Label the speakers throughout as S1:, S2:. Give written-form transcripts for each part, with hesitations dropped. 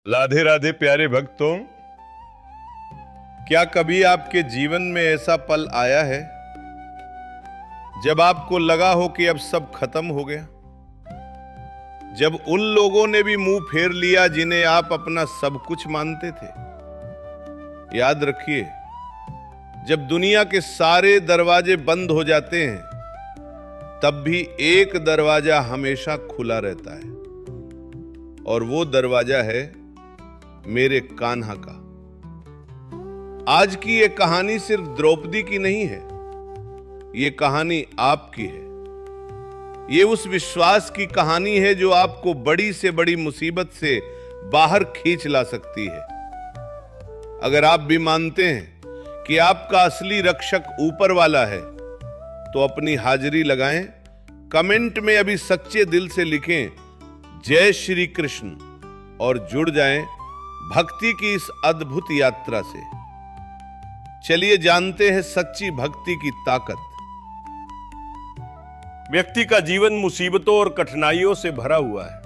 S1: राधे राधे प्यारे भक्तों। क्या कभी आपके जीवन में ऐसा पल आया है जब आपको लगा हो कि अब सब खत्म हो गया? जब उन लोगों ने भी मुंह फेर लिया जिन्हें आप अपना सब कुछ मानते थे? याद रखिए, जब दुनिया के सारे दरवाजे बंद हो जाते हैं तब भी एक दरवाजा हमेशा खुला रहता है, और वो दरवाजा है मेरे कान्हा का। आज की ये कहानी सिर्फ द्रौपदी की नहीं है, ये कहानी आपकी है। ये उस विश्वास की कहानी है जो आपको बड़ी से बड़ी मुसीबत से बाहर खींच ला सकती है। अगर आप भी मानते हैं कि आपका असली रक्षक ऊपर वाला है तो अपनी हाजिरी लगाएं। कमेंट में अभी सच्चे दिल से लिखें जय श्री कृष्ण और जुड़ जाएं भक्ति की इस अद्भुत यात्रा से। चलिए जानते हैं सच्ची भक्ति की ताकत।
S2: व्यक्ति का जीवन मुसीबतों और कठिनाइयों से भरा हुआ है।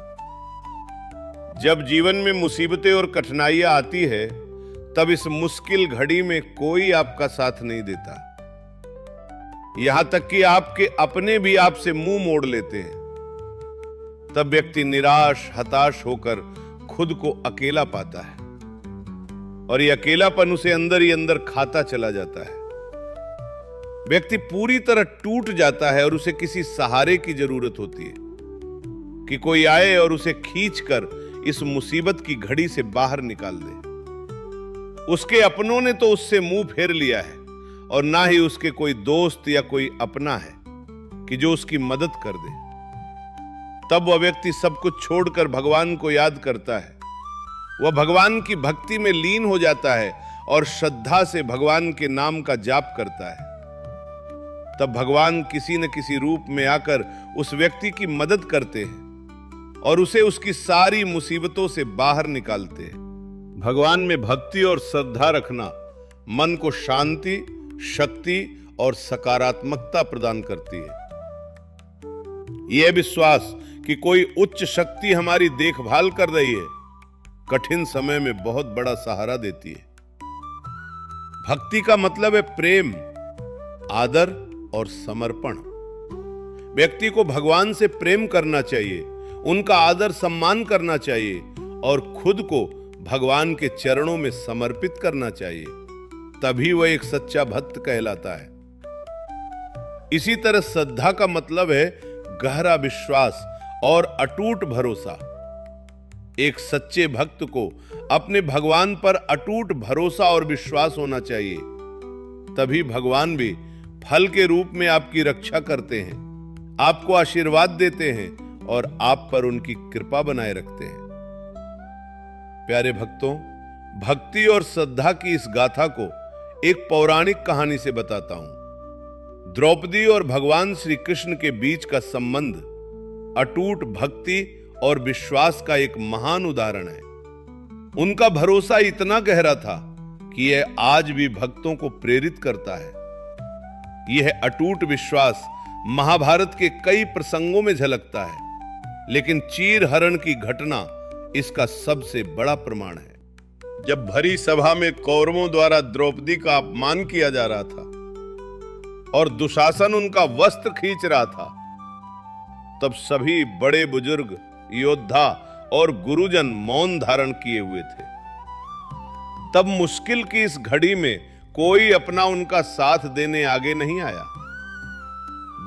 S1: जब जीवन में मुसीबतें और कठिनाइयां आती है तब इस मुश्किल घड़ी में कोई आपका साथ नहीं देता। यहां तक कि आपके अपने भी आपसे मुंह मोड़ लेते हैं। तब व्यक्ति निराश हताश होकर खुद को अकेला पाता है, और यह अकेलापन उसे अंदर ही अंदर खाता चला जाता है। व्यक्ति पूरी तरह टूट जाता है और उसे किसी सहारे की जरूरत होती है कि कोई आए और उसे खींचकर इस मुसीबत की घड़ी से बाहर निकाल दे। उसके अपनों ने तो उससे मुंह फेर लिया है, और ना ही उसके कोई दोस्त या कोई अपना है कि जो उसकी मदद कर दे। तब वह व्यक्ति सब कुछ छोड़कर भगवान को याद करता है। वह भगवान की भक्ति में लीन हो जाता है और श्रद्धा से भगवान के नाम का जाप करता है। तब भगवान किसी न किसी रूप में आकर उस व्यक्ति की मदद करते हैं और उसे उसकी सारी मुसीबतों से बाहर निकालते हैं। भगवान में भक्ति और श्रद्धा रखना मन को शांति, शक्ति और सकारात्मकता प्रदान करती है। यह विश्वास कि कोई उच्च शक्ति हमारी देखभाल कर रही है कठिन समय में बहुत बड़ा सहारा देती है। भक्ति का मतलब है प्रेम, आदर और समर्पण। व्यक्ति को भगवान से प्रेम करना चाहिए, उनका आदर सम्मान करना चाहिए और खुद को भगवान के चरणों में समर्पित करना चाहिए। तभी वह एक सच्चा भक्त कहलाता है। इसी तरह श्रद्धा का मतलब है गहरा विश्वास और अटूट भरोसा। एक सच्चे भक्त को अपने भगवान पर अटूट भरोसा और विश्वास होना चाहिए। तभी भगवान भी फल के रूप में आपकी रक्षा करते हैं, आपको आशीर्वाद देते हैं और आप पर उनकी कृपा बनाए रखते हैं। प्यारे भक्तों, भक्ति और श्रद्धा की इस गाथा को एक पौराणिक कहानी से बताता हूं। द्रौपदी और भगवान श्री कृष्ण के बीच का संबंध अटूट भक्ति और विश्वास का एक महान उदाहरण है। उनका भरोसा इतना गहरा था कि यह आज भी भक्तों को प्रेरित करता है। यह अटूट विश्वास महाभारत के कई प्रसंगों में झलकता है, लेकिन चीर हरण की घटना इसका सबसे बड़ा प्रमाण है। जब भरी सभा में कौरवों द्वारा द्रौपदी का अपमान किया जा रहा था और दुशासन उनका वस्त्र खींच रहा था, तब सभी बड़े बुजुर्ग, योद्धा और गुरुजन मौन धारण किए हुए थे। तब मुश्किल की इस घड़ी में कोई अपना उनका साथ देने आगे नहीं आया।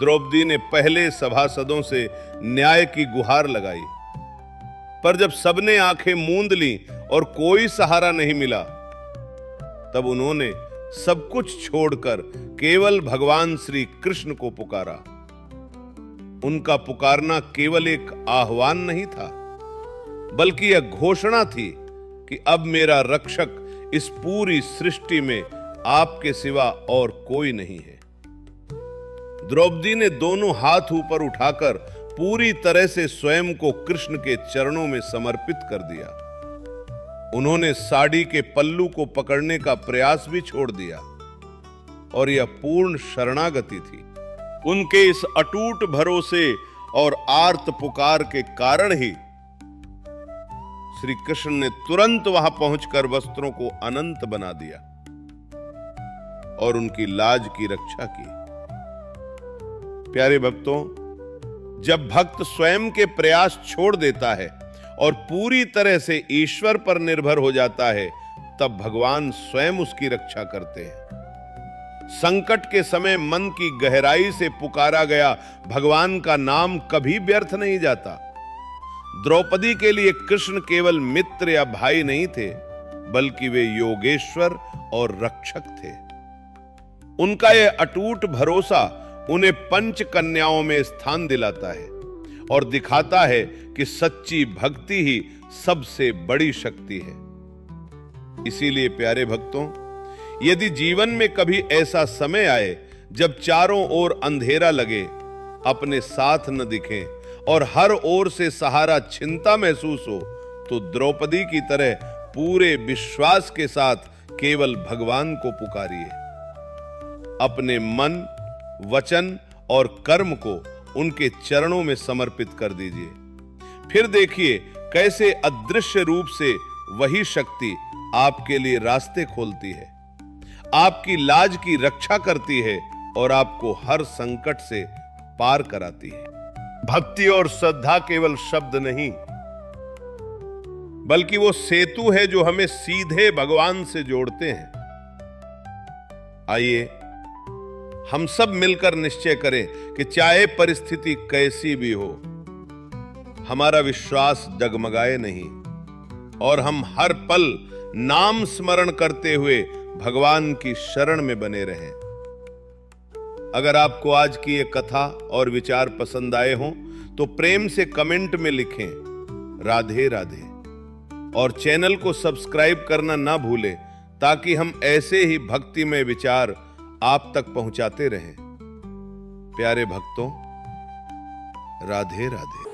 S1: द्रौपदी ने पहले सभासदों से न्याय की गुहार लगाई, पर जब सबने आंखें मूंद ली और कोई सहारा नहीं मिला, तब उन्होंने सब कुछ छोड़कर केवल भगवान श्री कृष्ण को पुकारा। उनका पुकारना केवल एक आह्वान नहीं था, बल्कि यह घोषणा थी कि अब मेरा रक्षक इस पूरी सृष्टि में आपके सिवा और कोई नहीं है। द्रौपदी ने दोनों हाथ ऊपर उठाकर पूरी तरह से स्वयं को कृष्ण के चरणों में समर्पित कर दिया। उन्होंने साड़ी के पल्लू को पकड़ने का प्रयास भी छोड़ दिया, और यह पूर्ण शरणागति थी। उनके इस अटूट भरोसे और आर्त पुकार के कारण ही श्री कृष्ण ने तुरंत वहां पहुंचकर वस्त्रों को अनंत बना दिया और उनकी लाज की रक्षा की। प्यारे भक्तों, जब भक्त स्वयं के प्रयास छोड़ देता है और पूरी तरह से ईश्वर पर निर्भर हो जाता है, तब भगवान स्वयं उसकी रक्षा करते हैं। संकट के समय मन की गहराई से पुकारा गया भगवान का नाम कभी व्यर्थ नहीं जाता। द्रौपदी के लिए कृष्ण केवल मित्र या भाई नहीं थे, बल्कि वे योगेश्वर और रक्षक थे। उनका यह अटूट भरोसा उन्हें पंच कन्याओं में स्थान दिलाता है और दिखाता है कि सच्ची भक्ति ही सबसे बड़ी शक्ति है। इसीलिए प्यारे भक्तों, यदि जीवन में कभी ऐसा समय आए जब चारों ओर अंधेरा लगे, अपने साथ न दिखें और हर ओर से सहारा छिनता महसूस हो, तो द्रौपदी की तरह पूरे विश्वास के साथ केवल भगवान को पुकारिए। अपने मन, वचन और कर्म को उनके चरणों में समर्पित कर दीजिए। फिर देखिए कैसे अदृश्य रूप से वही शक्ति आपके लिए रास्ते खोलती है, आपकी लाज की रक्षा करती है और आपको हर संकट से पार कराती है। भक्ति और श्रद्धा केवल शब्द नहीं, बल्कि वो सेतु है जो हमें सीधे भगवान से जोड़ते हैं। आइए हम सब मिलकर निश्चय करें कि चाहे परिस्थिति कैसी भी हो, हमारा विश्वास डगमगाए नहीं और हम हर पल नाम स्मरण करते हुए भगवान की शरण में बने रहें। अगर आपको आज की ये कथा और विचार पसंद आए हों तो प्रेम से कमेंट में लिखें राधे राधे, और चैनल को सब्सक्राइब करना ना भूलें ताकि हम ऐसे ही भक्तिमय विचार आप तक पहुंचाते रहें। प्यारे भक्तों, राधे राधे।